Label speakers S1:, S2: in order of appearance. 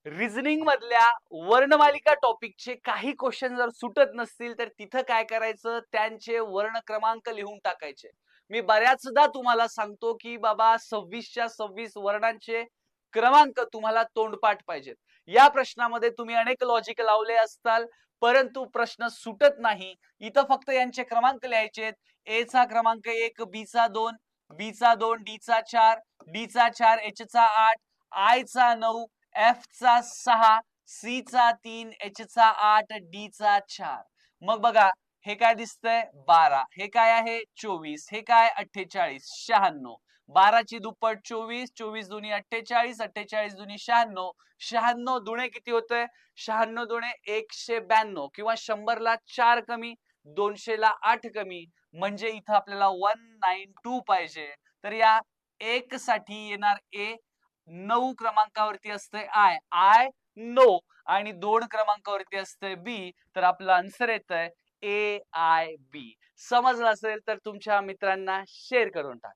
S1: Reasoning मधल्या वर्णमालिका टॉपिकचे काही question जर सुटत नसतील तर तिथं काय करायचं, त्यांचे वर्ण क्रमांक लिहून टाकायचे. मी बऱ्याचदा तुम्हाला सांगतो की बाबा 26च्या 26 वर्णांचे क्रमांक तुम्हाला तोंडपाठ पाहिजेत. या प्रश्नामध्ये तुम्ही अनेक लॉजिक लावले असताल, परंतु प्रश्न सुटत नाही. इथं फक्त यांचे क्रमांक लिहायचे. ए चा क्रमांक 1, बी चा 2, बी चा 2, डी चा 4, डी चा 4, एच चा 8, आय चा 9, एफ चा 6, सी चा 3, एच चा 8, डी चा 4. मग बघा, हे काय दिसतंय 12, हे काय आहे 24, हे काय 48, 96. 12 ची दुप्पट 24, 24 दुनी 48, 48 दुनी 96, 96 दुणे किती होतंय, 96 दुणे 192 किंवा 100 ला 4 कमी, 200 ला 8 कमी, म्हणजे इथं आपल्याला 192 पाहिजे. तर या 1 साठी येणार ए, 9 क्रमांकावरती असतंय आय, आय नो, आणि 2 क्रमांकावरती असतंय बी. तर आपलं आन्सर येतंय ए आय बी. समजलं असेल तर तुमच्या मित्रांना शेअर करून टाका.